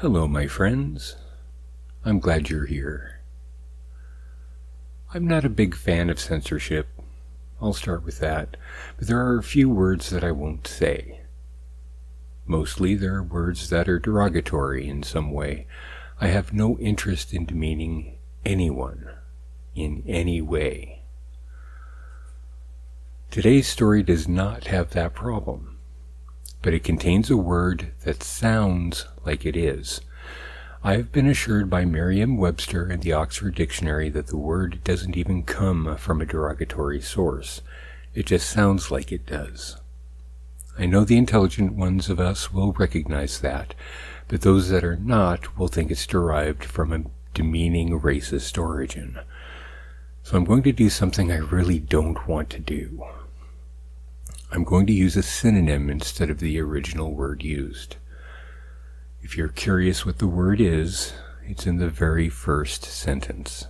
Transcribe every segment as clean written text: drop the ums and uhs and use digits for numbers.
Hello, my friends. I'm glad you're here. I'm not a big fan of censorship. I'll start with that, but there are a few words that I won't say. Mostly there are words that are derogatory in some way. I have no interest in demeaning anyone in any way. Today's story does not have that problem, but it contains a word that sounds like it is. I have been assured by Merriam-Webster and the Oxford Dictionary that the word doesn't even come from a derogatory source. It just sounds like it does. I know the intelligent ones of us will recognize that, but those that are not will think it's derived from a demeaning racist origin. So I'm going to do something I really don't want to do. I'm going to use a synonym instead of the original word used. If you're curious what the word is, it's in the very first sentence.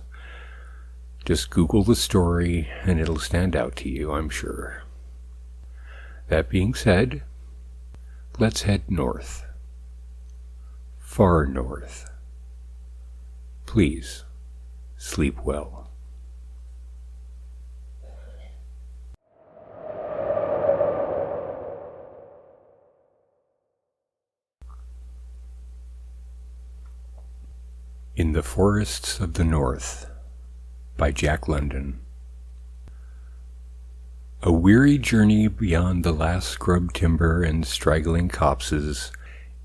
Just Google the story and it'll stand out to you, I'm sure. That being said, let's head north. Far north. Please, sleep well. In the Forests of the North by Jack London. A weary journey beyond the last scrub timber and straggling copses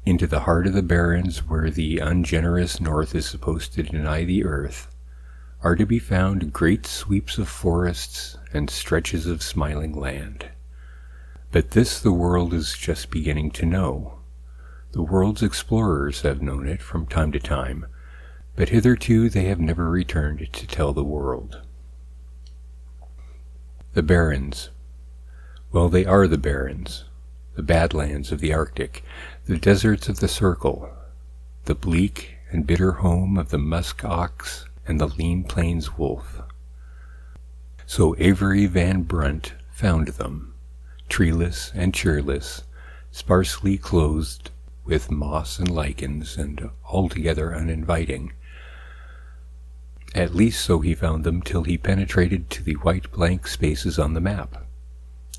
into the heart of the barrens where the ungenerous North is supposed to deny the earth are to be found great sweeps of forests and stretches of smiling land. But this the world is just beginning to know. The world's explorers have known it from time to time, but hitherto they have never returned to tell the world. The Barrens. Well, they are the Barrens, the badlands of the Arctic, the deserts of the Circle, the bleak and bitter home of the musk ox and the lean plains wolf. So Avery Van Brunt found them, treeless and cheerless, sparsely clothed with moss and lichens, and altogether uninviting. At least so he found them till he penetrated to the white blank spaces on the map,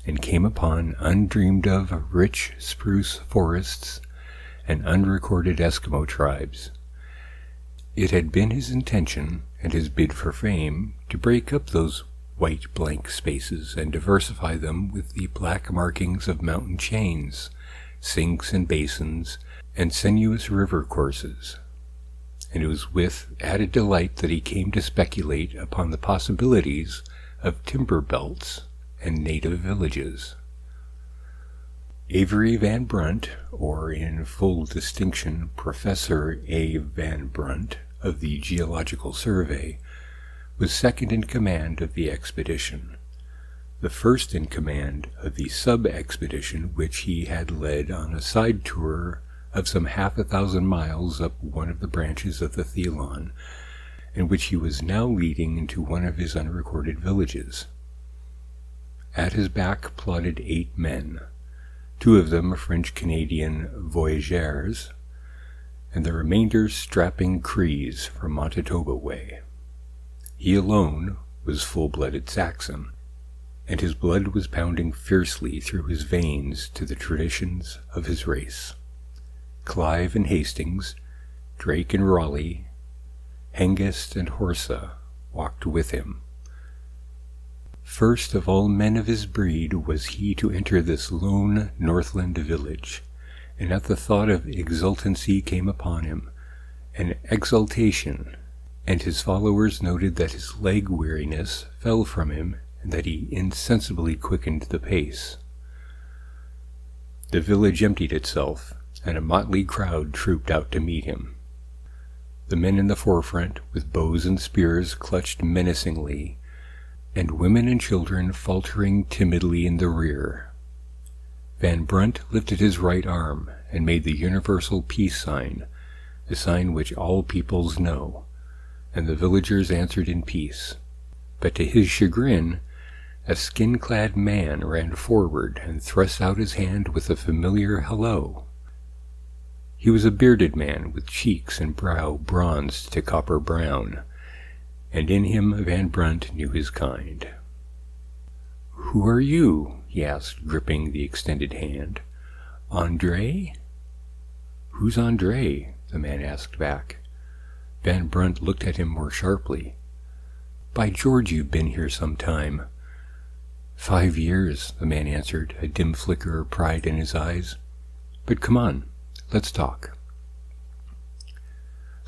and came upon undreamed-of rich spruce forests and unrecorded Eskimo tribes. It had been his intention, and his bid for fame, to break up those white blank spaces and diversify them with the black markings of mountain chains, sinks and basins, and sinuous river courses. And it was with added delight that he came to speculate upon the possibilities of timber belts and native villages. Avery Van Brunt, or in full distinction Professor A. Van Brunt of the Geological Survey, was second in command of the expedition, the first in command of the sub-expedition which he had led on a side tour of some 1,000 miles up one of the branches of the Thelon, and which he was now leading into one of his unrecorded villages. At his back plodded 8 men, 2 of them French-Canadian voyageurs, and the remainder strapping Crees from Manitoba way. He alone was full-blooded Saxon, and his blood was pounding fiercely through his veins to the traditions of his race. Clive and Hastings, Drake and Raleigh, Hengist and Horsa walked with him. First of all men of his breed was he to enter this lone Northland village, and at the thought of exultancy came upon him, an exultation, and his followers noted that his leg weariness fell from him and that he insensibly quickened the pace. The village emptied itself, and a motley crowd trooped out to meet him. The men in the forefront, with bows and spears clutched menacingly, and women and children faltering timidly in the rear. Van Brunt lifted his right arm and made the universal peace sign, the sign which all peoples know, and the villagers answered in peace. But to his chagrin, a skin-clad man ran forward and thrust out his hand with a familiar hello. He was a bearded man with cheeks and brow bronzed to copper brown, and in him Van Brunt knew his kind. "Who are you?" he asked, gripping the extended hand. "Andre?" "Who's Andre?" the man asked back. Van Brunt looked at him more sharply. "By George, you've been here some time." "5 years," the man answered, a dim flicker of pride in his eyes. "But come on, let's talk."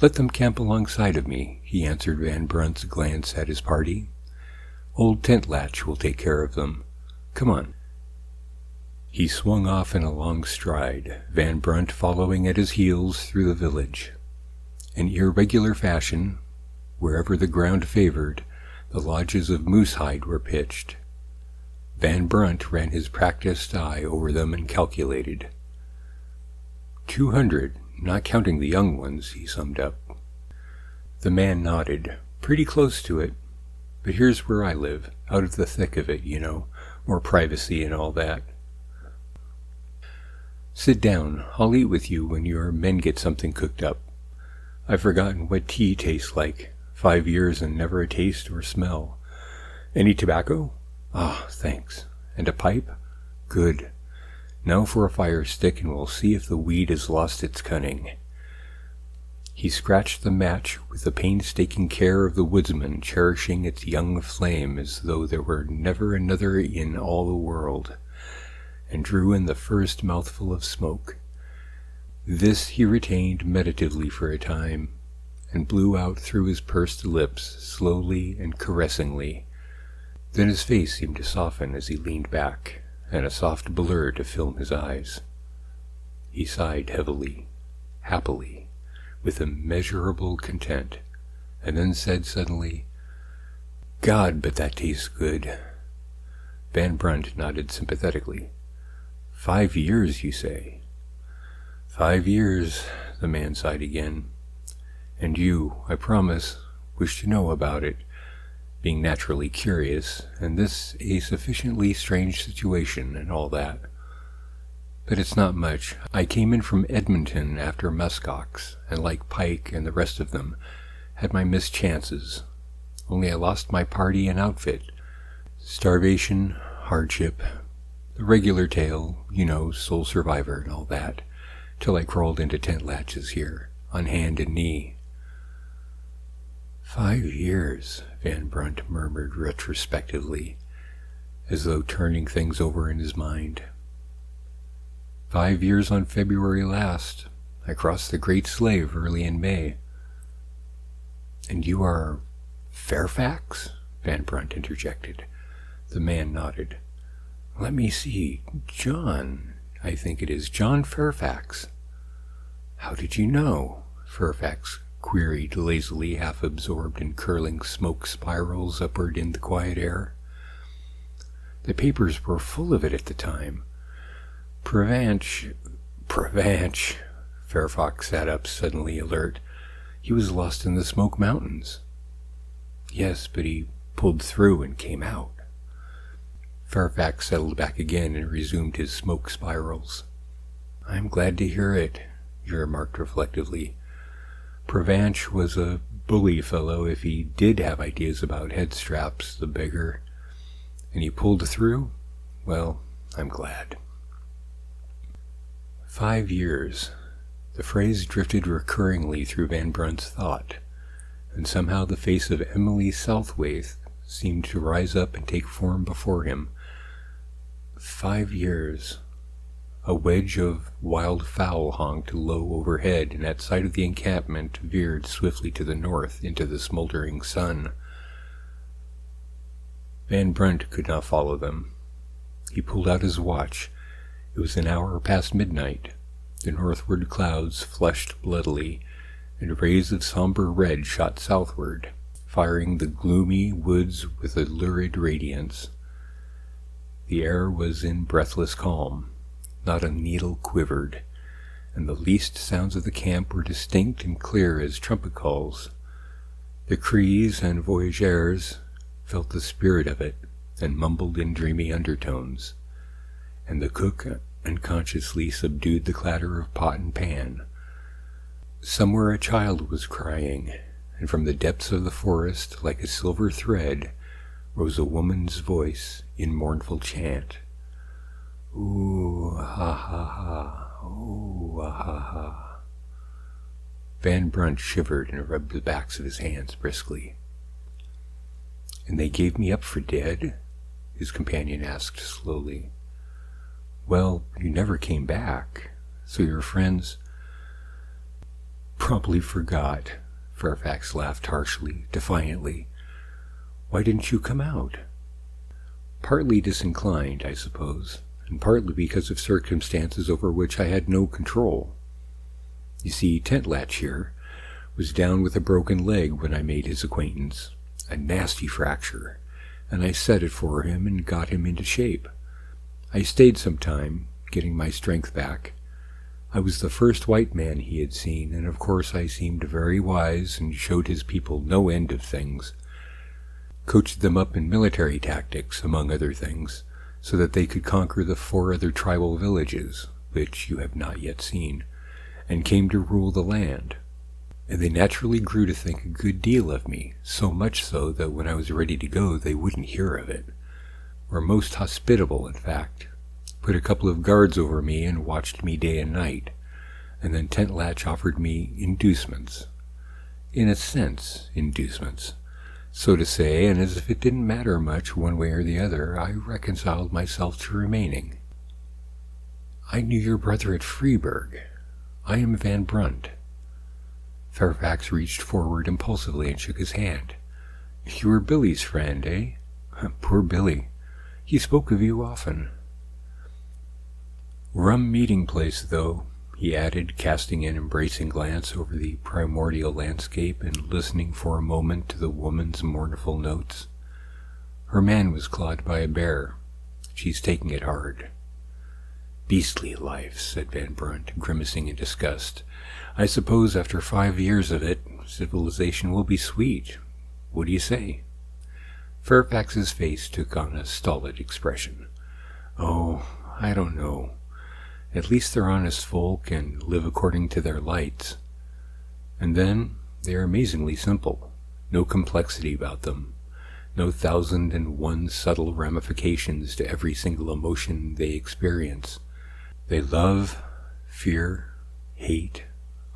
"Let them camp alongside of me," he answered Van Brunt's glance at his party. "Old Tent Latch will take care of them. Come on." He swung off in a long stride, Van Brunt following at his heels through the village. In irregular fashion, wherever the ground favored, the lodges of moosehide were pitched. Van Brunt ran his practiced eye over them and calculated. 200, not counting the young ones, he summed up. The man nodded. "Pretty close to it. But here's where I live, out of the thick of it, you know, more privacy and all that." "Sit down. I'll eat with you when your men get something cooked up. I've forgotten what tea tastes like. 5 years and never a taste or smell. Any tobacco? Ah, thanks. And a pipe? Good. Now for a fire stick, and we'll see if the weed has lost its cunning." He scratched the match with the painstaking care of the woodsman cherishing its young flame as though there were never another in all the world, and drew in the first mouthful of smoke. This he retained meditatively for a time, and blew out through his pursed lips slowly and caressingly. Then his face seemed to soften as he leaned back, and a soft blur to film his eyes. He sighed heavily, happily, with immeasurable content, and then said suddenly, "God, but that tastes good." Van Brunt nodded sympathetically. 5 years, you say?" 5 years, the man sighed again. "And you, I promise, wish to know about it, being naturally curious, and this a sufficiently strange situation and all that. But it's not much. I came in from Edmonton after muskox, and like Pike and the rest of them, had my mischances. Only I lost my party and outfit. Starvation, hardship, the regular tale, you know, sole survivor and all that, till I crawled into Tent Latches here, on hand and knee." 5 years, Van Brunt murmured retrospectively, as though turning things over in his mind. 5 years on February last. I crossed the Great Slave early in May." "And you are Fairfax?" Van Brunt interjected. The man nodded. "Let me see. John, I think it is. John Fairfax." "How did you know?" Fairfax queried lazily, half absorbed in curling smoke spirals upward in the quiet air. "The papers were full of it at the time. Prevanch. Fairfax sat up, suddenly alert. "He was lost in the Smoke Mountains." "Yes, but he pulled through and came out." Fairfax settled back again and resumed his smoke spirals. "I'm glad to hear it," he remarked reflectively. "Prevanch was a bully fellow if he did have ideas about head straps, the beggar. And he pulled through? Well, I'm glad." 5 years. The phrase drifted recurringly through Van Brunt's thought, and somehow the face of Emily Southwaite seemed to rise up and take form before him. 5 years. A wedge of wild fowl honked low overhead, and at sight of the encampment veered swiftly to the north into the smoldering sun. Van Brunt could not follow them. He pulled out his watch. It was an hour past midnight. The northward clouds flushed bloodily, and rays of somber red shot southward, firing the gloomy woods with a lurid radiance. The air was in breathless calm. Not a needle quivered, and the least sounds of the camp were distinct and clear as trumpet calls. The Crees and voyageurs felt the spirit of it, and mumbled in dreamy undertones, and the cook unconsciously subdued the clatter of pot and pan, Somewhere a child was crying, and from the depths of the forest, like a silver thread, rose a woman's voice in mournful chant. Ooh, ha ha ha, ooh, ha ha ha. Van Brunt shivered and rubbed the backs of his hands briskly. And they gave me up for dead? His companion asked slowly. Well, you never came back, so your friends... Promptly forgot. Fairfax laughed harshly, defiantly. Why didn't you come out? Partly disinclined, I suppose, and partly because of circumstances over which I had no control. You see, Tent Latch here was down with a broken leg when I made his acquaintance, a nasty fracture, and I set it for him and got him into shape. I stayed some time, getting my strength back. I was the first white man he had seen, and of course I seemed very wise and showed his people no end of things. Coached them up in military tactics, among other things, so that they could conquer the 4 other tribal villages, which you have not yet seen, and came to rule the land. And they naturally grew to think a good deal of me, so much so that when I was ready to go they wouldn't hear of it. Were most hospitable, in fact. Put a couple of guards over me and watched me day and night, and then Tent Latch offered me inducements. In a sense, inducements, so to say, and as if it didn't matter much one way or the other, I reconciled myself to remaining. I knew your brother at Freeburg. I am Van Brunt. Fairfax reached forward impulsively and shook his hand. You were Billy's friend, eh? Poor Billy. He spoke of you often. Rum meeting place, though, he added, casting an embracing glance over the primordial landscape and listening for a moment to the woman's mournful notes. Her man was clawed by a bear. She's taking it hard. Beastly life, said Van Brunt, grimacing in disgust. I suppose after 5 years of it, civilization will be sweet. What do you say? Fairfax's face took on a stolid expression. Oh, I don't know. At least they're honest folk and live according to their lights. And then they are amazingly simple. No complexity about them. No 1,001 subtle ramifications to every single emotion they experience. They love, fear, hate,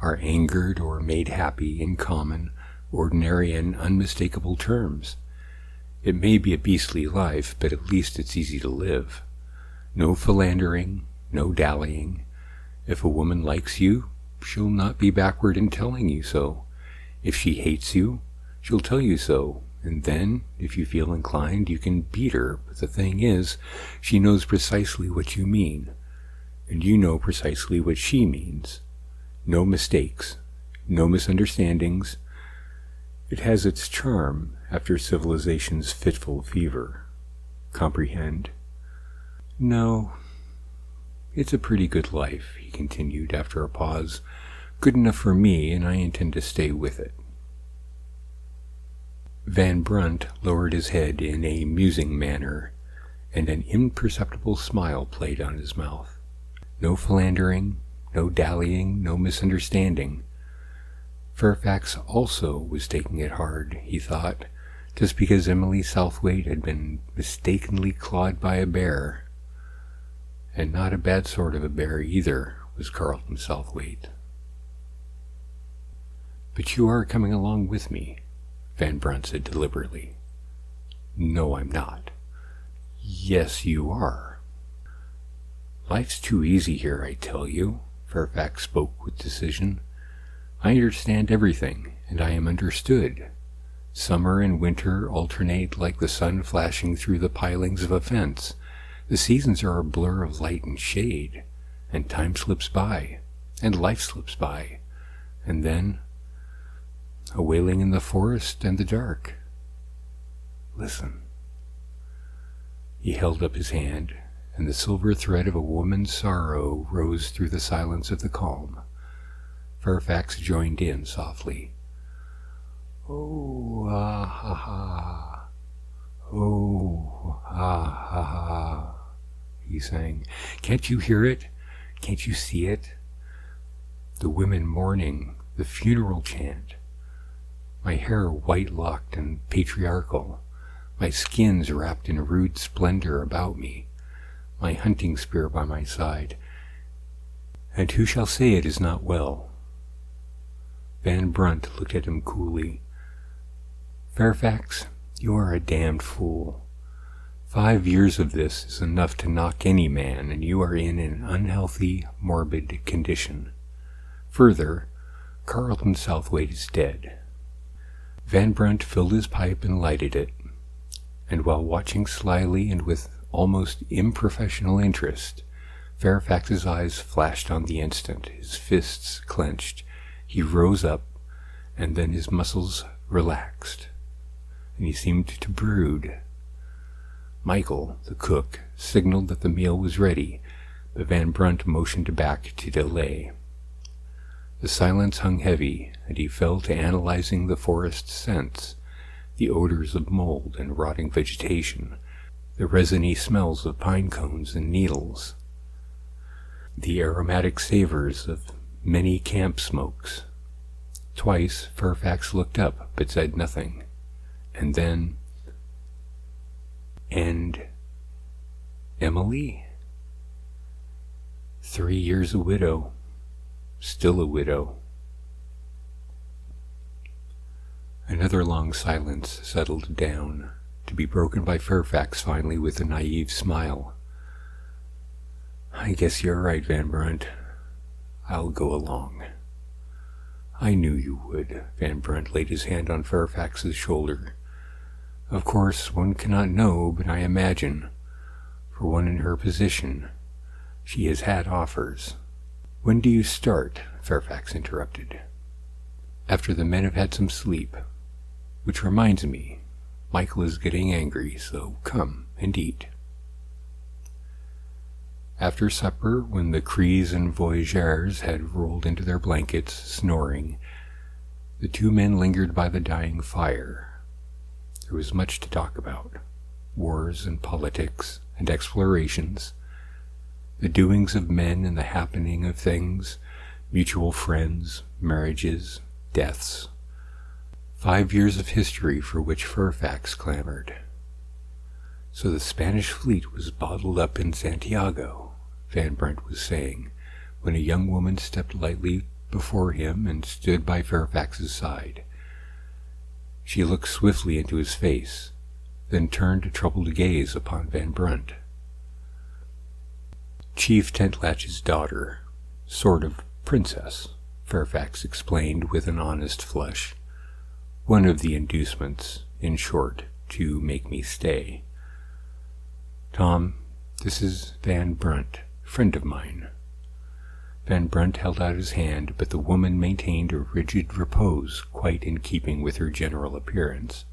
are angered or made happy in common, ordinary and unmistakable terms. It may be a beastly life, but at least it's easy to live. No philandering, no dallying. If a woman likes you, she'll not be backward in telling you so. If she hates you, she'll tell you so, and then, if you feel inclined, you can beat her. But the thing is, she knows precisely what you mean, and you know precisely what she means. No mistakes, no misunderstandings. It has its charm after civilization's fitful fever. Comprehend? No. It's a pretty good life, he continued after a pause. Good enough for me, and I intend to stay with it. Van Brunt lowered his head in a musing manner, and an imperceptible smile played on his mouth. No philandering, no dallying, no misunderstanding. Fairfax also was taking it hard, he thought, just because Emily Southwaite had been mistakenly clawed by a bear. And not a bad sort of a bear either, was Carlton Southwaite. But you are coming along with me, Van Brunt said deliberately. No, I'm not. Yes, you are. Life's too easy here, I tell you, Fairfax spoke with decision. I understand everything, and I am understood. Summer and winter alternate like the sun flashing through the pilings of a fence. The seasons are a blur of light and shade, and time slips by, and life slips by, and then a wailing in the forest and the dark. Listen. He held up his hand, and the silver thread of a woman's sorrow rose through the silence of the calm. Fairfax joined in softly. Oh, ah, ha, ha. Oh, ah, ha, ha, he sang. Can't you hear it? Can't you see it? The women mourning, the funeral chant, my hair white-locked and patriarchal, my skins wrapped in rude splendor about me, my hunting spear by my side, and who shall say it is not well? Van Brunt looked at him coolly. Fairfax, you are a damned fool. 5 years of this is enough to knock any man, and you are in an unhealthy, morbid condition. Further, Carlton Southwaite is dead. Van Brunt filled his pipe and lighted it, and while watching slyly and with almost unprofessional interest, Fairfax's eyes flashed on the instant, his fists clenched. He rose up, and then his muscles relaxed, and he seemed to brood. Michael, the cook, signaled that the meal was ready, but Van Brunt motioned back to delay. The silence hung heavy, and he fell to analyzing the forest scents, the odors of mold and rotting vegetation, the resiny smells of pine cones and needles, the aromatic savors of many camp smokes. Twice Fairfax looked up, but said nothing, and then, "And Emily? 3 years a widow, still a widow." Another long silence settled down, to be broken by Fairfax finally with a naive smile. "I guess you're right, Van Brunt. I'll go along." "I knew you would." Van Brunt laid his hand on Fairfax's shoulder. "Of course, one cannot know, but I imagine, for one in her position, she has had offers." "When do you start?" Fairfax interrupted. "After the men have had some sleep. Which reminds me, Michael is getting angry, so come and eat." After supper, when the Crees and voyageurs had rolled into their blankets, snoring, the two men lingered by the dying fire. There was much to talk about: wars and politics and explorations, the doings of men and the happening of things, mutual friends, marriages, deaths. 5 years of history for which Fairfax clamored. "So the Spanish fleet was bottled up in Santiago," Van Brunt was saying, when a young woman stepped lightly before him and stood by Fairfax's side. She looked swiftly into his face, then turned a troubled gaze upon Van Brunt. "Chief Tentlatch's daughter, sort of princess," Fairfax explained with an honest flush. "One of the inducements, in short, to make me stay. Tom, this is Van Brunt, friend of mine." Van Brunt held out his hand, but the woman maintained a rigid repose quite in keeping with her general appearance.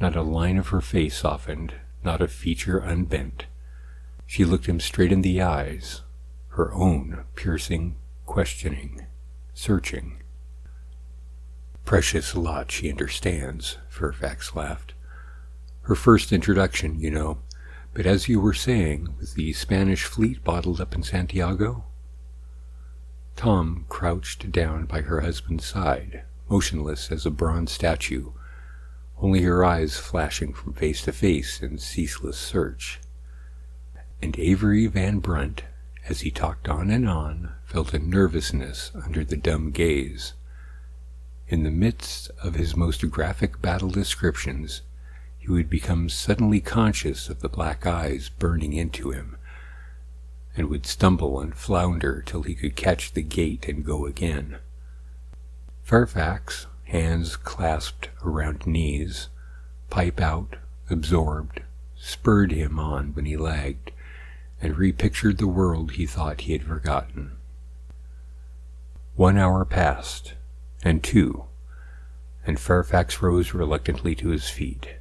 Not a line of her face softened, not a feature unbent. She looked him straight in the eyes, her own piercing, questioning, searching. "Precious lot she understands," Fairfax laughed. "Her first introduction, you know. But as you were saying, with the Spanish fleet bottled up in Santiago?" Tom crouched down by her husband's side, motionless as a bronze statue, only her eyes flashing from face to face in ceaseless search. And Avery Van Brunt, as he talked on and on, felt a nervousness under the dumb gaze. In the midst of his most graphic battle descriptions, he would become suddenly conscious of the black eyes burning into him, and would stumble and flounder till he could catch the gait and go again. Fairfax, hands clasped around knees, pipe out, absorbed, spurred him on when he lagged, and repictured the world he thought he had forgotten. 1 hour passed, and 2, and Fairfax rose reluctantly to his feet.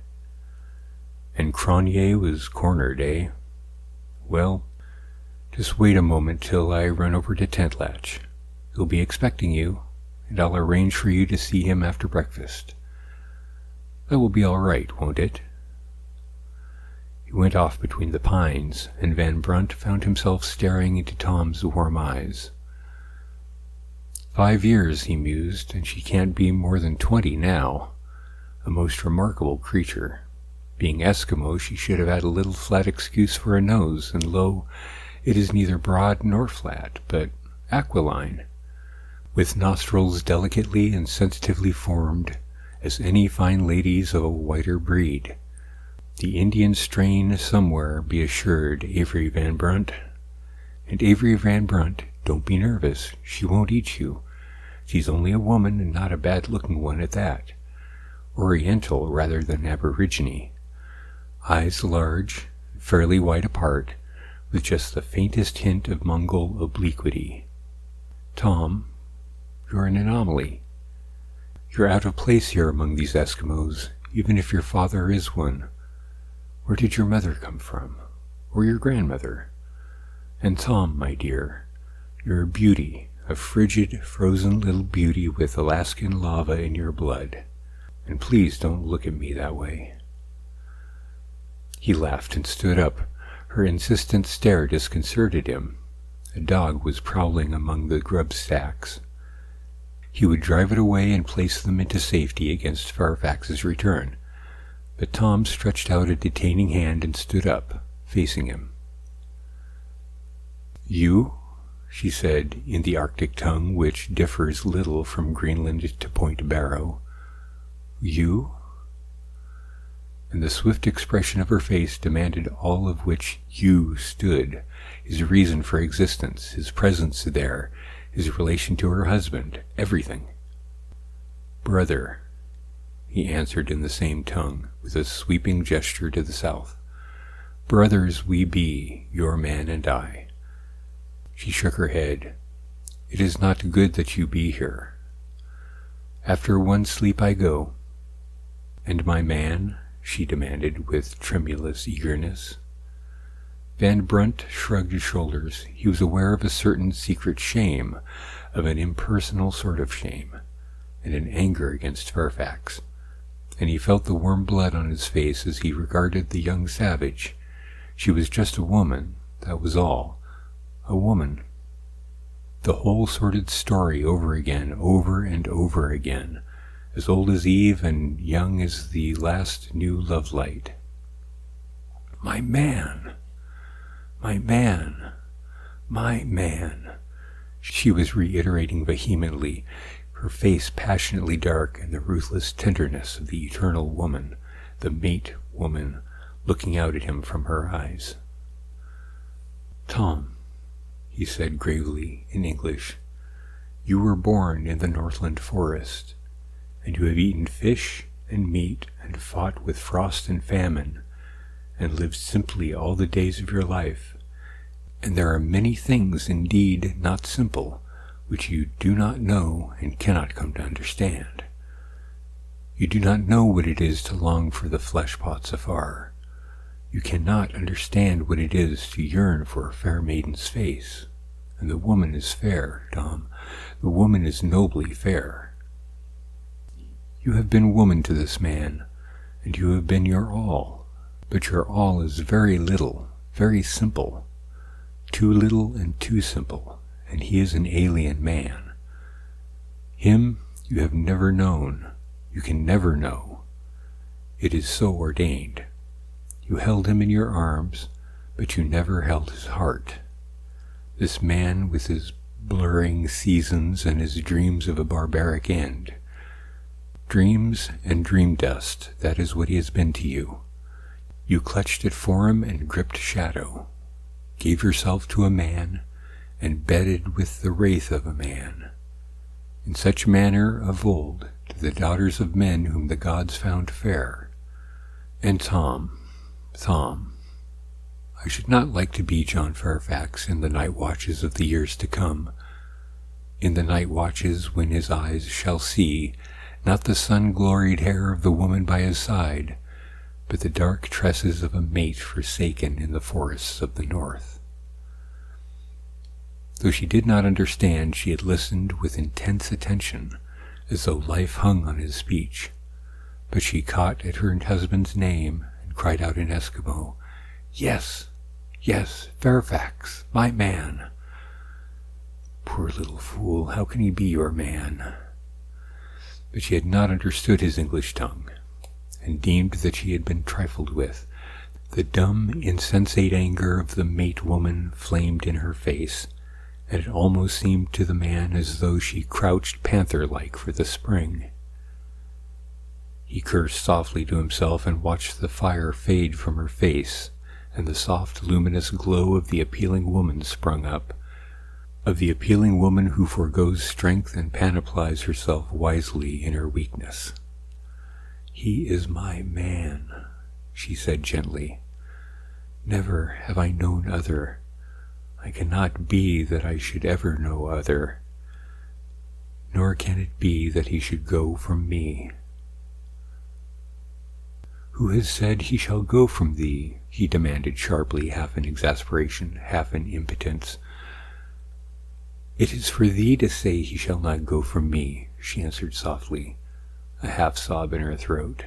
"And Cronje was cornered, eh? Well, just wait a moment till I run over to Tentlatch. He'll be expecting you, and I'll arrange for you to see him after breakfast. That will be all right, won't it?" He went off between the pines, and Van Brunt found himself staring into Tom's warm eyes. 5 years, he mused, and she can't be more than 20 now. A most remarkable creature. Being Eskimo, she should have had a little flat excuse for a nose, and lo, it is neither broad nor flat, but aquiline, with nostrils delicately and sensitively formed, as any fine ladies of a whiter breed. The Indian strain somewhere, be assured, Avery Van Brunt. And Avery Van Brunt, don't be nervous, she won't eat you. She's only a woman, and not a bad-looking one at that. Oriental rather than aborigine. Eyes large, fairly wide apart, with just the faintest hint of Mongol obliquity. Tom, you're an anomaly. You're out of place here among these Eskimos, even if your father is one. Where did your mother come from? Or your grandmother? And Tom, my dear, you're a beauty, a frigid, frozen little beauty with Alaskan lava in your blood. And please don't look at me that way. He laughed and stood up. Her insistent stare disconcerted him. A dog was prowling among the grub stacks. He would drive it away and place them into safety against Fairfax's return. But Tom stretched out a detaining hand and stood up, facing him. You? She said, in the Arctic tongue, which differs little from Greenland to Point Barrow. You? And the swift expression of her face demanded all of which you stood, his reason for existence, his presence there, his relation to her husband, everything. Brother, he answered in the same tongue, with a sweeping gesture to the south. Brothers we be, your man and I. She shook her head. It is not good that you be here. After one sleep I go. And my man? She demanded with tremulous eagerness. Van Brunt shrugged his shoulders. He was aware of a certain secret shame, of an impersonal sort of shame, and an anger against Fairfax, and he felt the warm blood on his face as he regarded the young savage. She was just a woman, that was all. A woman. The whole sordid story over again, over and over again, as old as Eve and young as the last new love light. My man! My man! My man! She was reiterating vehemently, her face passionately dark in the ruthless tenderness of the eternal woman, the mate woman, looking out at him from her eyes. Tom, he said gravely in English, you were born in the Northland forest, and you have eaten fish and meat and fought with frost and famine, and lived simply all the days of your life. And there are many things indeed not simple, which you do not know and cannot come to understand. You do not know what it is to long for the flesh pots afar. You cannot understand what it is to yearn for a fair maiden's face. And the woman is fair, Tom. The woman is nobly fair. You have been woman to this man, and you have been your all. But your all is very little, very simple. Too little and too simple, and he is an alien man. Him you have never known. You can never know. It is so ordained. You held him in your arms, but you never held his heart. This man with his blurring seasons and his dreams of a barbaric end. Dreams and dream dust, that is what he has been to you. You clutched at form and gripped shadow, gave yourself to a man, and bedded with the wraith of a man. In such manner of old to the daughters of men whom the gods found fair. And Tom, I should not like to be John Fairfax in the night watches of the years to come, in the night watches when his eyes shall see, not the sun-gloried hair of the woman by his side, but the dark tresses of a mate forsaken in the forests of the north. Though she did not understand, she had listened with intense attention, as though life hung on his speech. But she caught at her husband's name and cried out in Eskimo, "Yes, yes, Fairfax, my man." poor little fool, how can he be your man? But she had not understood his English tongue, and deemed that she had been trifled with. The dumb, insensate anger of the mate-woman flamed in her face, and it almost seemed to the man as though she crouched panther-like for the spring. He cursed softly to himself and watched the fire fade from her face, and the soft, luminous glow of the appealing woman sprung up, of the appealing woman who forgoes strength and panoplies herself wisely in her weakness. "He is my man," she said gently. "Never have I known other. I cannot be that I should ever know other, nor can it be that he should go from me." "Who has said he shall go from thee?" he demanded sharply, half in exasperation, half in impotence. "It is for thee to say he shall not go from me," she answered softly, a half-sob in her throat.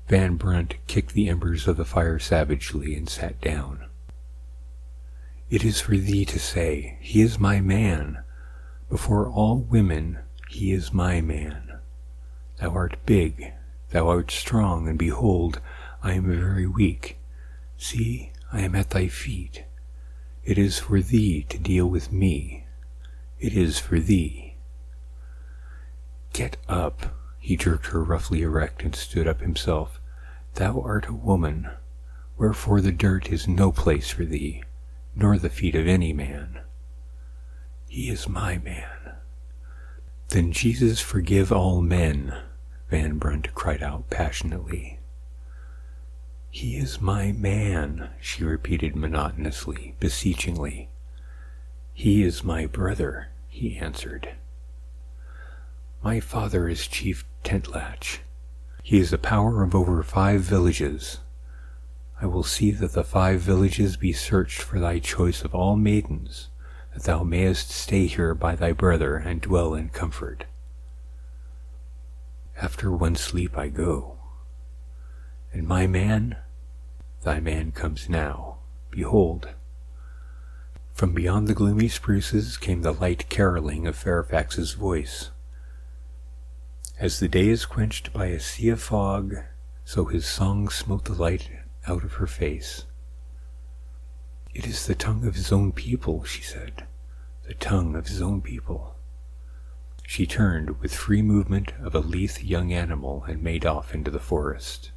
Van Brunt kicked the embers of the fire savagely and sat down. "It is for thee to say, he is my man. Before all women, he is my man. Thou art big, thou art strong, and behold, I am very weak. See, I am at thy feet. It is for thee to deal with me. It is for thee." "Get up." He jerked her roughly erect and stood up himself. "Thou art a woman, wherefore the dirt is no place for thee, nor the feet of any man." "He is my man." "Then Jesus forgive all men," Van Brunt cried out passionately. "He is my man," she repeated monotonously, beseechingly. "He is my brother," he answered. "My father is Chief Tentlatch. He is a power of over 5 villages. I will see that the 5 villages be searched for thy choice of all maidens, that thou mayest stay here by thy brother and dwell in comfort. After one sleep I go. And my man, thy man comes now. Behold." From beyond the gloomy spruces came the light caroling of Fairfax's voice. As the day is quenched by a sea of fog, so his song smote the light out of her face. "It is the tongue of his own people," she said. "The tongue of his own people." She turned with free movement of a lithe young animal and made off into the forest.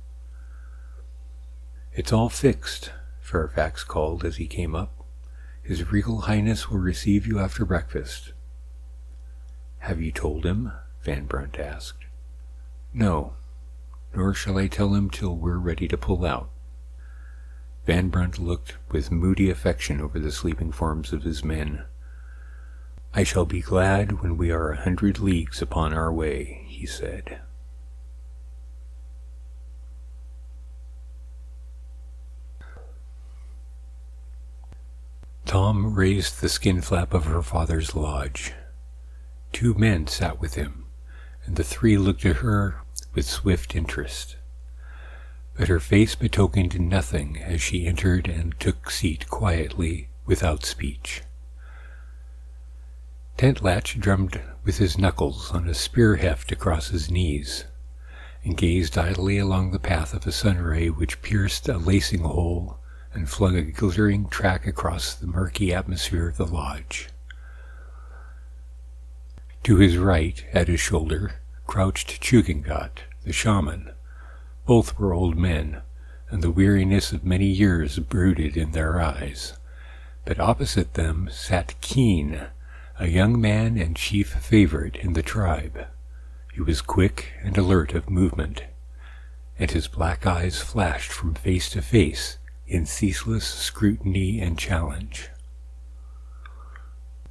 "It's all fixed," Fairfax called as he came up. "His Regal Highness will receive you after breakfast." "Have you told him?" Van Brunt asked. "No, nor shall I tell him till we're ready to pull out." Van Brunt looked with moody affection over the sleeping forms of his men. "I shall be glad when we are 100 leagues upon our way," he said. Tom raised the skin flap of her father's lodge. 2 men sat with him, and the 3 looked at her with swift interest. But her face betokened nothing as she entered and took seat quietly, without speech. Tentlatch drummed with his knuckles on a spear heft across his knees, and gazed idly along the path of a sunray which pierced a lacing hole and flung a glittering track across the murky atmosphere of the lodge. To his right, at his shoulder, crouched Chuggengut, the shaman. Both were old men, and the weariness of many years brooded in their eyes. But opposite them sat Keen, a young man and chief favorite in the tribe. He was quick and alert of movement, and his black eyes flashed from face to face in ceaseless scrutiny and challenge.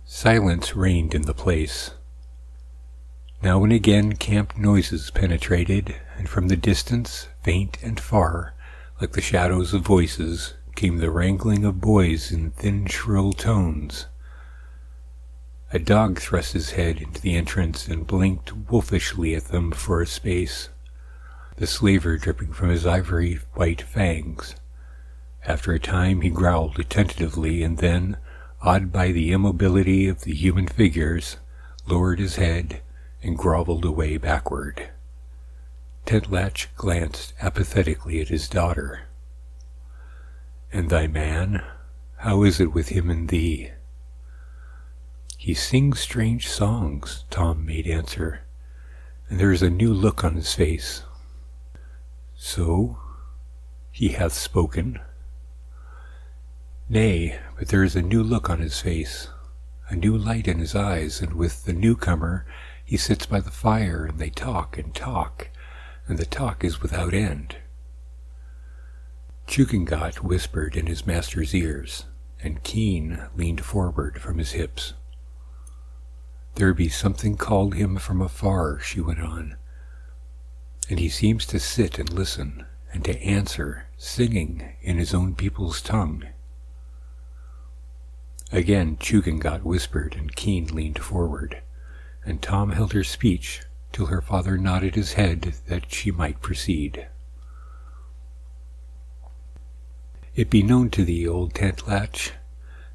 Silence reigned in the place. Now and again camp noises penetrated, and from the distance, faint and far, like the shadows of voices, came the wrangling of boys in thin, shrill tones. A dog thrust his head into the entrance and blinked wolfishly at them for a space, the slaver dripping from his ivory white fangs. After a time he growled tentatively, and then, awed by the immobility of the human figures, lowered his head and groveled away backward. Tentlatch glanced apathetically at his daughter. "And thy man? How is it with him and thee?" "He sings strange songs," Tom made answer, "and there is a new look on his face." "So? He hath spoken?" "Nay, but there is a new look on his face, a new light in his eyes, and with the newcomer he sits by the fire, and they talk and talk, and the talk is without end." Chukengat whispered in his master's ears, and Keen leaned forward from his hips. "There be something called him from afar," she went on, "and he seems to sit and listen, and to answer, singing in his own people's tongue." Again Chukengat whispered, and Keen leaned forward, and Tom held her speech till her father nodded his head that she might proceed. "It be known to thee, old Tentlatch,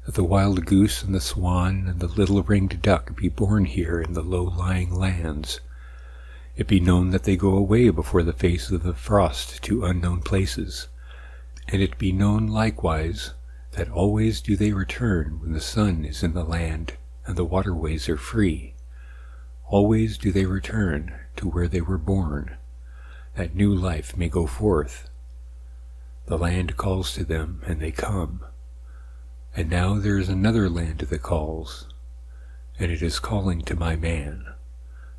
that the wild goose and the swan and the little ringed duck be born here in the low-lying lands. It be known that they go away before the face of the frost to unknown places, and it be known likewise that always do they return when the sun is in the land and the waterways are free. Always do they return to where they were born, that new life may go forth. The land calls to them, and they come. And now there is another land that calls, and it is calling to my man,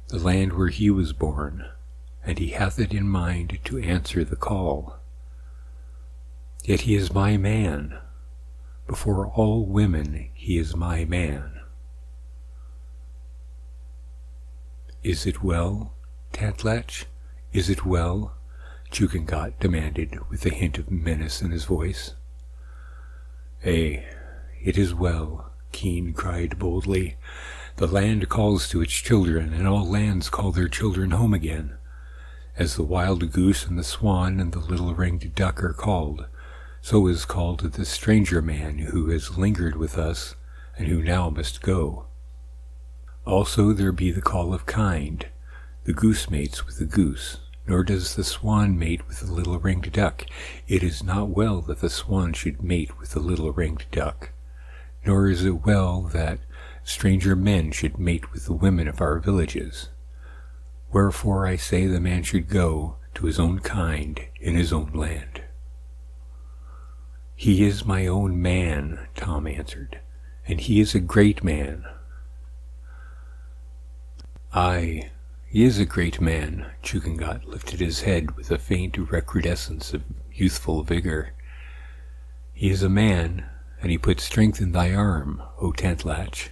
the land where he was born, and he hath it in mind to answer the call. Yet he is my man. Before all women he is my man." "Is it well, Tentlatch? Is it well?" Chukengat demanded with a hint of menace in his voice. "Ay, it is well," Keen cried boldly. "The land calls to its children, and all lands call their children home again. As the wild goose and the swan and the little ringed duck are called, so is called the stranger man who has lingered with us and who now must go. Also there be the call of kind. The goose mates with the goose, nor does the swan mate with the little ringed duck. It is not well that the swan should mate with the little ringed duck, nor is it well that stranger men should mate with the women of our villages. Wherefore I say the man should go to his own kind in his own land." "He is my own man," Tom answered, "and he is a great man." "Aye, he is a great man." Chukengat lifted his head with a faint recrudescence of youthful vigor. "He is a man, and he put strength in thy arm, O Tentlatch,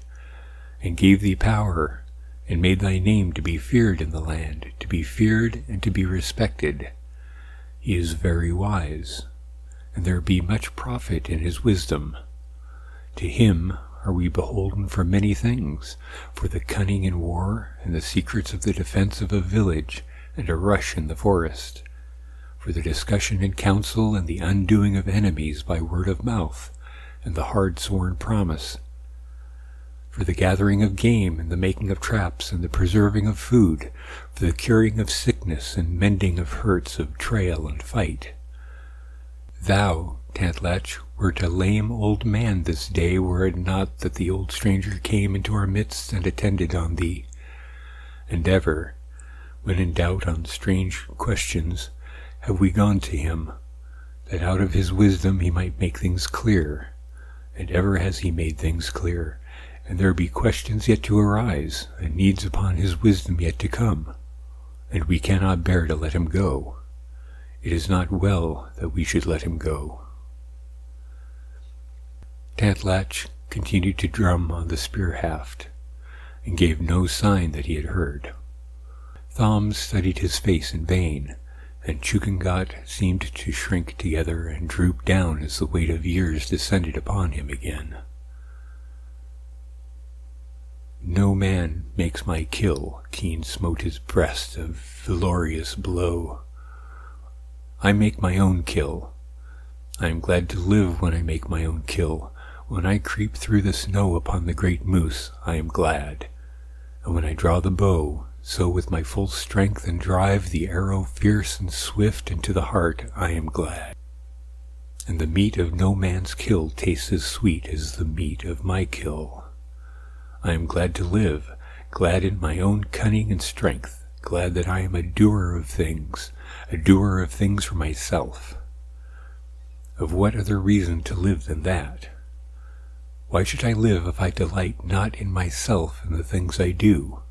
and gave thee power, and made thy name to be feared in the land, to be feared and to be respected. He is very wise, and there be much profit in his wisdom. To him are we beholden for many things, for the cunning in war, and the secrets of the defense of a village, and a rush in the forest, for the discussion in council, and the undoing of enemies by word of mouth, and the hard-sworn promise, for the gathering of game, and the making of traps, and the preserving of food, for the curing of sickness, and mending of hurts of trail and fight. Thou, Tentlatch, wert a lame old man this day, were it not that the old stranger came into our midst and attended on thee. And ever, when in doubt on strange questions, have we gone to him, that out of his wisdom he might make things clear. And ever has he made things clear, and there be questions yet to arise, and needs upon his wisdom yet to come, and we cannot bear to let him go. It is not well that we should let him go." Tentlatch continued to drum on the spear haft, and gave no sign that he had heard. Thom studied his face in vain, and Chukengat seemed to shrink together and droop down as the weight of years descended upon him again. "No man makes my kill," Keen smote his breast a valorous blow. "I make my own kill. I am glad to live when I make my own kill, When I creep through the snow upon the great moose, I am glad. And when I draw the bow, so with my full strength and drive the arrow fierce and swift into the heart, I am glad. And the meat of no man's kill tastes as sweet as the meat of my kill. I am glad to live, glad in my own cunning and strength, glad that I am a doer of things for myself. Of what other reason to live than that? Why should I live if I delight not in myself and the things I do?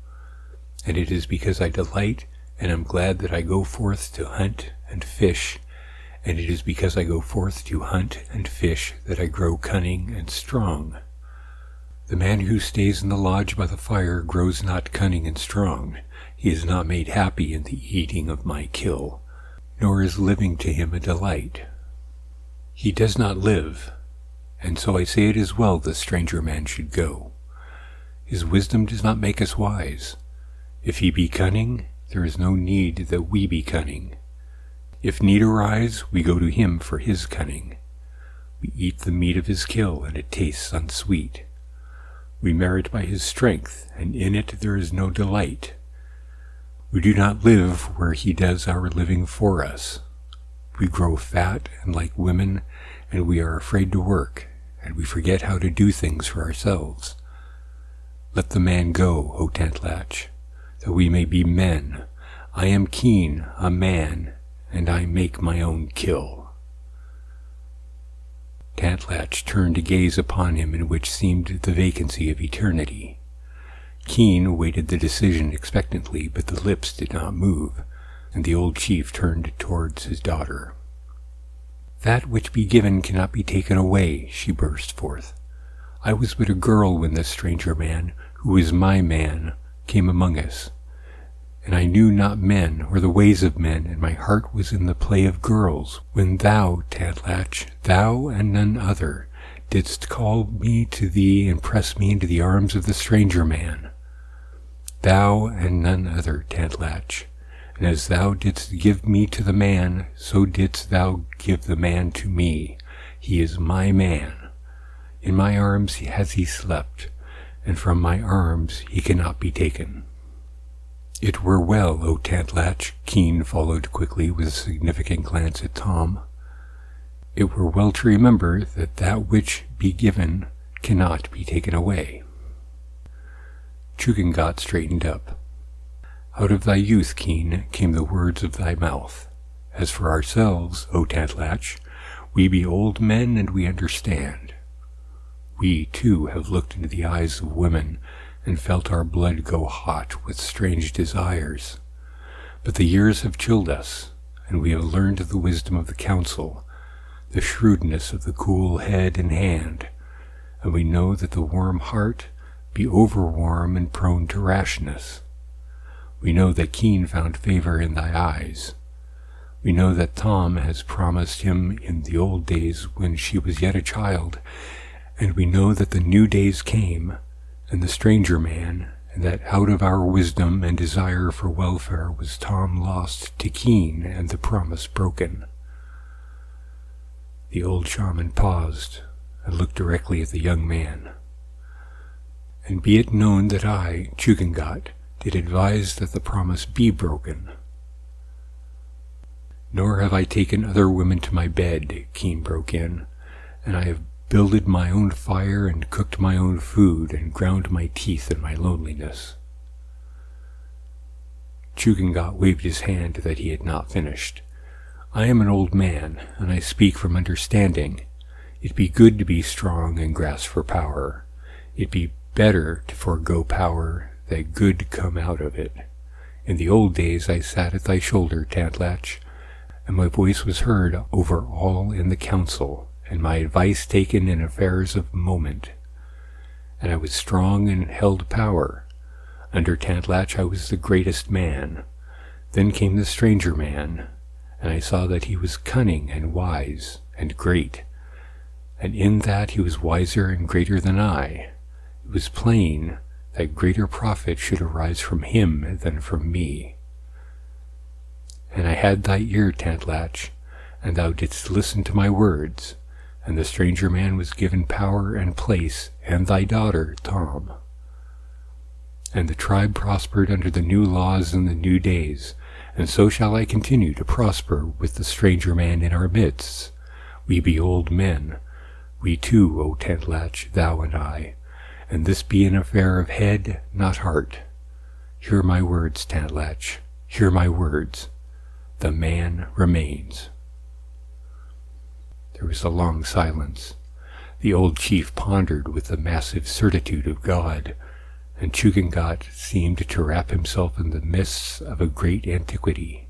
And it is because I delight and am glad that I go forth to hunt and fish, and it is because I go forth to hunt and fish that I grow cunning and strong. The man who stays in the lodge by the fire grows not cunning and strong. He is not made happy in the eating of my kill, nor is living to him a delight. He does not live, and so I say it is well the stranger man should go. His wisdom does not make us wise. If he be cunning, there is no need that we be cunning. If need arise, we go to him for his cunning. We eat the meat of his kill, and it tastes unsweet. We merit by his strength, and in it there is no delight. We do not live where he does our living for us. We grow fat and like women, and we are afraid to work, and we forget how to do things for ourselves. Let the man go, O Tantlatch, that we may be men. I am keen, a man, and I make my own kill. Tantlatch turned to gaze upon him in which seemed the vacancy of eternity. Keen awaited the decision expectantly, but the lips did not move, and the old chief turned towards his daughter. That which be given cannot be taken away, she burst forth. I was but a girl when this stranger man, who is my man, came among us. And I knew not men or the ways of men, and my heart was in the play of girls, when thou, Tantlatch, thou and none other, didst call me to thee and press me into the arms of the stranger man. Thou and none other, Tantlatch, and as thou didst give me to the man, so didst thou give the man to me. He is my man. In my arms has he slept, and from my arms he cannot be taken. It were well, O Tantlatch, Keen followed quickly with a significant glance at Tom. It were well to remember that that which be given cannot be taken away. Chugengat straightened up. Out of thy youth, Keen, came the words of thy mouth. As for ourselves, O Tantlatch, we be old men and we understand. We, too, have looked into the eyes of women and felt our blood go hot with strange desires. But the years have chilled us, and we have learned the wisdom of the counsel, the shrewdness of the cool head and hand, and we know that the warm heart be overwarm and prone to rashness. We know that Keen found favor in thy eyes. We know that Tom has promised him in the old days when she was yet a child, and we know that the new days came, and the stranger man, and that out of our wisdom and desire for welfare was Tom lost to Keen and the promise broken. The old shaman paused and looked directly at the young man. And be it known that I, Chugengat, did advise that the promise be broken. Nor have I taken other women to my bed, Keen broke in, and I have builded my own fire and cooked my own food and ground my teeth in my loneliness. Chugengat waved his hand that he had not finished. I am an old man, and I speak from understanding. It be good to be strong and grasp for power. It be better to forego power, that good come out of it. In the old days I sat at thy shoulder, Tantlatch, and my voice was heard over all in the council, and my advice taken in affairs of moment. And I was strong and held power. Under Tantlatch I was the greatest man. Then came the stranger man, and I saw that he was cunning and wise and great, and in that he was wiser and greater than I. It was plain that greater profit should arise from him than from me. And I had thy ear, Tantlatch, and thou didst listen to my words. and the stranger man was given power and place, and thy daughter, Tom. And the tribe prospered under the new laws in the new days, and so shall I continue to prosper with the stranger man in our midst. We be old men, we too, O Tantlatch, thou and I, and this be an affair of head, not heart. Hear my words, Tantlatch, hear my words. The man remains. There was a long silence. The old chief pondered with the massive certitude of God, and Chugengat seemed to wrap himself in the mists of a great antiquity.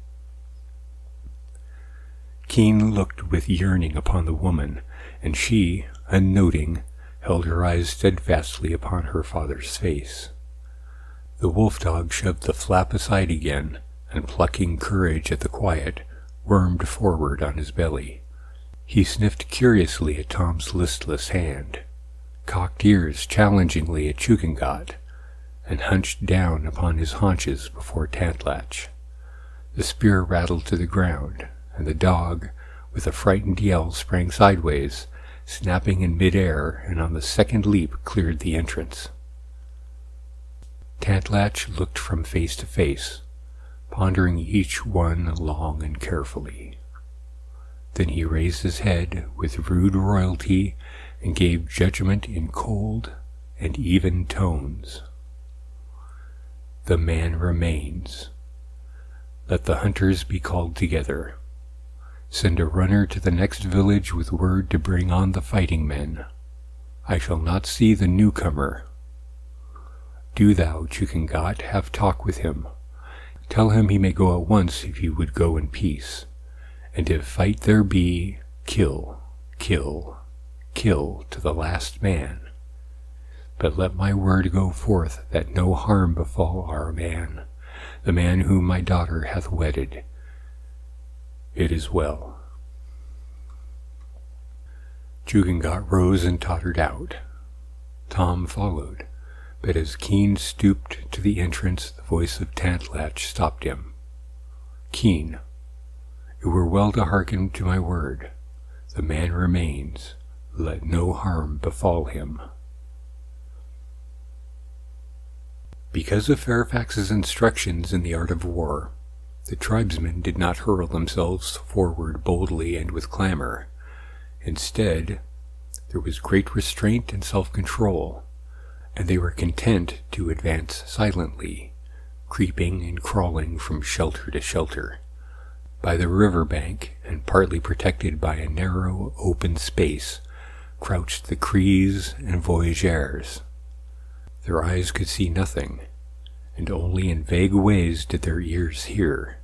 Keen looked with yearning upon the woman, and she, unnoting, held her eyes steadfastly upon her father's face. The wolf-dog shoved the flap aside again, and plucking courage at the quiet, wormed forward on his belly. He sniffed curiously at Tom's listless hand, cocked ears challengingly at Chugengat, and hunched down upon his haunches before Tantlatch. The spear rattled to the ground, and the dog, with a frightened yell, sprang sideways, snapping in mid-air, and on the second leap cleared the entrance. Tantlatch looked from face to face, pondering each one long and carefully. Then he raised his head with rude royalty and gave judgment in cold and even tones. The man remains. Let the hunters be called together. Send a runner to the next village with word to bring on the fighting men. I shall not see the newcomer. Do thou, Chugengat, have talk with him. Tell him he may go at once if he would go in peace. And if fight there be, kill, kill, kill to the last man. But let my word go forth that no harm befall our man, the man whom my daughter hath wedded. It is well. Chugengat rose and tottered out. Tom followed, but as Keen stooped to the entrance, the voice of Tantlatch stopped him. Keen, it were well to hearken to my word. The man remains. Let no harm befall him. Because of Fairfax's instructions in the art of war, the tribesmen did not hurl themselves forward boldly and with clamor. Instead, there was great restraint and self-control, and they were content to advance silently, creeping and crawling from shelter to shelter. By the river bank, and partly protected by a narrow, open space, crouched the Crees and voyageurs. Their eyes could see nothing, and only in vague ways did their ears hear,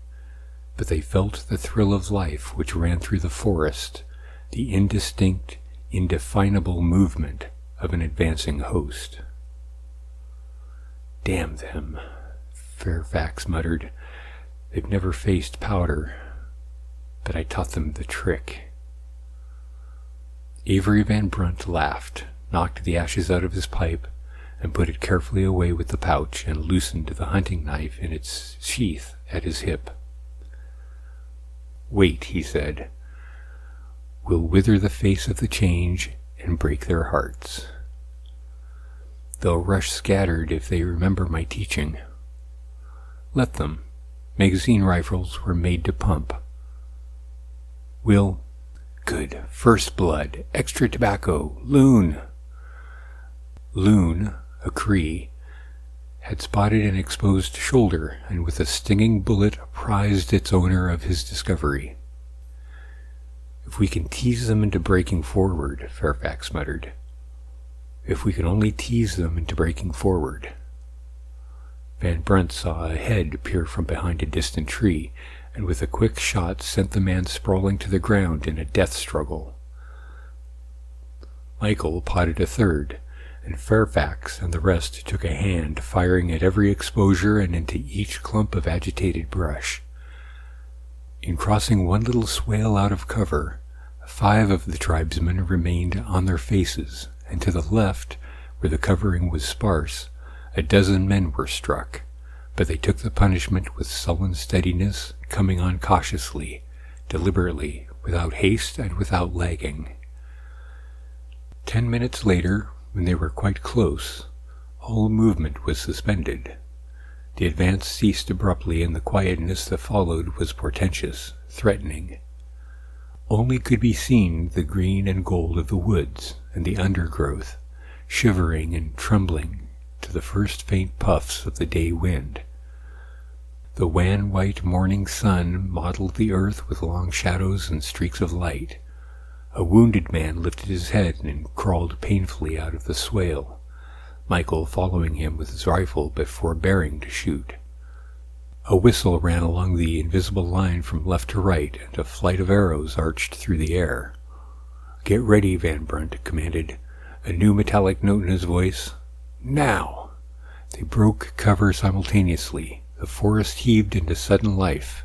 but they felt the thrill of life which ran through the forest, the indistinct, indefinable movement of an advancing host. "Damn them," Fairfax muttered. "They've never faced powder, but I taught them the trick." Avery Van Brunt laughed, knocked the ashes out of his pipe, and put it carefully away with the pouch, and loosened the hunting knife in its sheath at his hip. "Wait," he said. "We'll wither the face of the change and break their hearts. They'll rush scattered if they remember my teaching. Let them. Magazine rifles were made to pump. We'll... Good. First blood. Extra tobacco. Loon." Loon, a Cree, had spotted an exposed shoulder, and with a stinging bullet apprised its owner of his discovery. "If we can tease them into breaking forward," Fairfax muttered. "If we can only tease them into breaking forward." Van Brunt saw a head peer from behind a distant tree, and with a quick shot sent the man sprawling to the ground in a death struggle. Michael potted a third, and Fairfax and the rest took a hand, firing at every exposure and into each clump of agitated brush. In crossing one little swale out of cover, 5 of the tribesmen remained on their faces, and to the left, where the covering was sparse, a dozen men were struck, but they took the punishment with sullen steadiness, coming on cautiously, deliberately, without haste and without lagging. 10 minutes later, when they were quite close, all movement was suspended. The advance ceased abruptly, and the quietness that followed was portentous, threatening. Only could be seen the green and gold of the woods and the undergrowth, shivering and trembling to the first faint puffs of the day wind. The wan-white morning sun mottled the earth with long shadows and streaks of light. A wounded man lifted his head and crawled painfully out of the swale, Michael following him with his rifle but forbearing to shoot. A whistle ran along the invisible line from left to right, and a flight of arrows arched through the air. "Get ready," Van Brunt commanded, a new metallic note in his voice. "Now!" They broke cover simultaneously. The forest heaved into sudden life.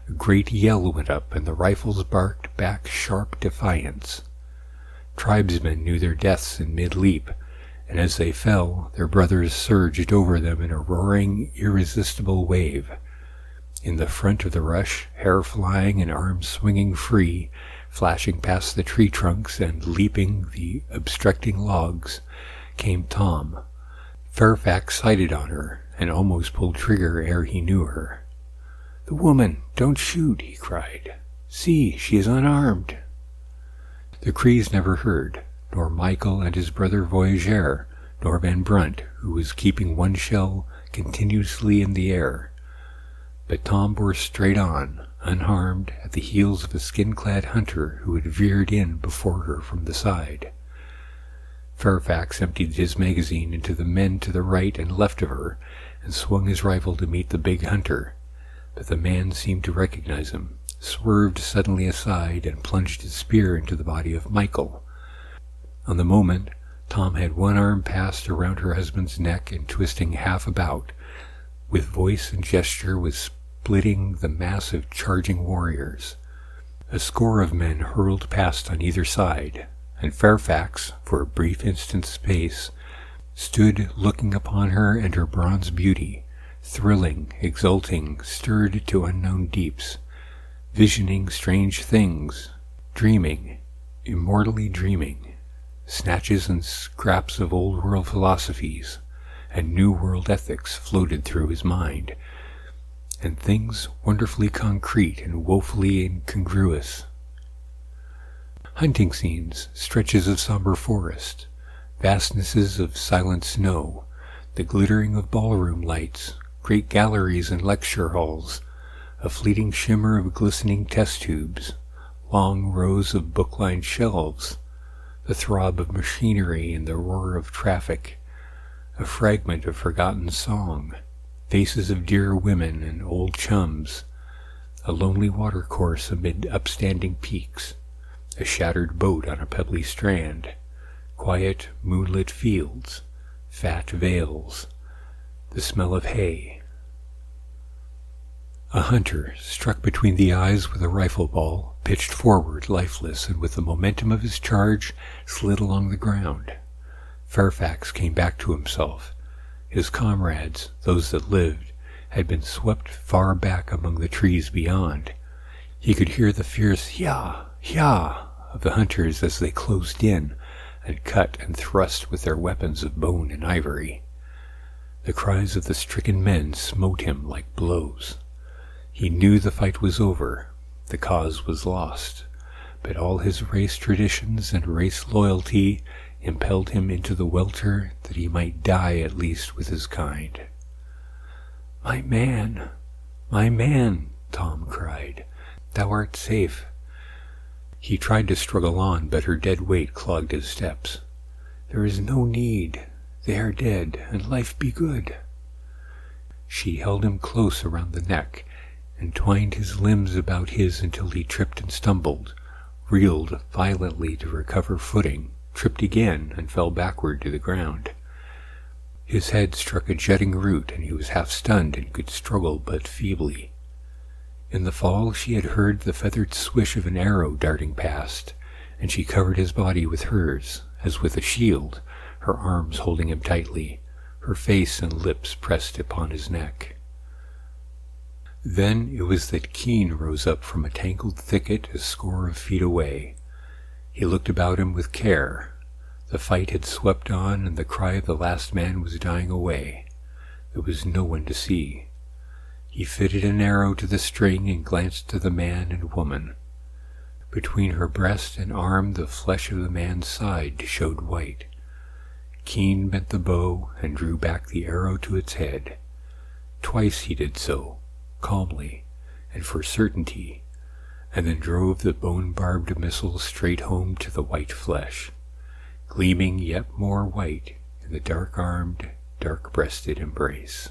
A great yell went up, and the rifles barked back sharp defiance. Tribesmen knew their deaths in mid-leap, and as they fell, their brothers surged over them in a roaring, irresistible wave. In the front of the rush, hair flying and arms swinging free, flashing past the tree trunks and leaping the obstructing logs, came Tom. Fairfax sighted on her, and almost pulled trigger ere he knew her. "The woman! Don't shoot!" he cried. "See, she is unarmed!" The Crees never heard, nor Michael and his brother Voyageur, nor Van Brunt, who was keeping one shell continuously in the air. But Tom bore straight on, unharmed, at the heels of a skin-clad hunter who had veered in before her from the side. Fairfax emptied his magazine into the men to the right and left of her, and swung his rifle to meet the big hunter. But the man seemed to recognize him, swerved suddenly aside, and plunged his spear into the body of Michael. On the moment, Tom had one arm passed around her husband's neck and twisting half about, with voice and gesture was splitting the mass of charging warriors. A score of men hurled past on either side, and Fairfax, for a brief instant's space, stood looking upon her and her bronze beauty, thrilling, exulting, stirred to unknown deeps, visioning strange things, dreaming, immortally dreaming. Snatches and scraps of old-world philosophies and new-world ethics floated through his mind, and things wonderfully concrete and woefully incongruous. Hunting scenes, stretches of somber forest, vastnesses of silent snow, the glittering of ballroom lights, great galleries and lecture halls, a fleeting shimmer of glistening test tubes, long rows of book-lined shelves, the throb of machinery and the roar of traffic, a fragment of forgotten song, faces of dear women and old chums, a lonely watercourse amid upstanding peaks, a shattered boat on a pebbly strand, quiet moonlit fields, fat vales, the smell of hay. A hunter, struck between the eyes with a rifle ball, pitched forward, lifeless, and with the momentum of his charge slid along the ground. Fairfax came back to himself. His comrades, those that lived, had been swept far back among the trees beyond. He could hear the fierce "yah, yah" of the hunters as they closed in and cut and thrust with their weapons of bone and ivory. The cries of the stricken men smote him like blows. He knew the fight was over, the cause was lost, but all his race traditions and race loyalty impelled him into the welter that he might die at least with his kind. My man, Tom cried. "Thou art safe." He tried to struggle on, but her dead weight clogged his steps. "There is no need. They are dead, and life be good." She held him close around the neck, and twined his limbs about his until he tripped and stumbled, reeled violently to recover footing, tripped again, and fell backward to the ground. His head struck a jutting root, and he was half stunned and could struggle but feebly. In the fall she had heard the feathered swish of an arrow darting past, and she covered his body with hers, as with a shield, her arms holding him tightly, her face and lips pressed upon his neck. Then it was that Keene rose up from a tangled thicket a score of feet away. He looked about him with care. The fight had swept on, and the cry of the last man was dying away. There was no one to see. He fitted an arrow to the string and glanced to the man and woman. Between her breast and arm the flesh of the man's side showed white. Keen bent the bow and drew back the arrow to its head. Twice he did so, calmly and for certainty, and then drove the bone-barbed missile straight home to the white flesh, gleaming yet more white in the dark-armed, dark-breasted embrace.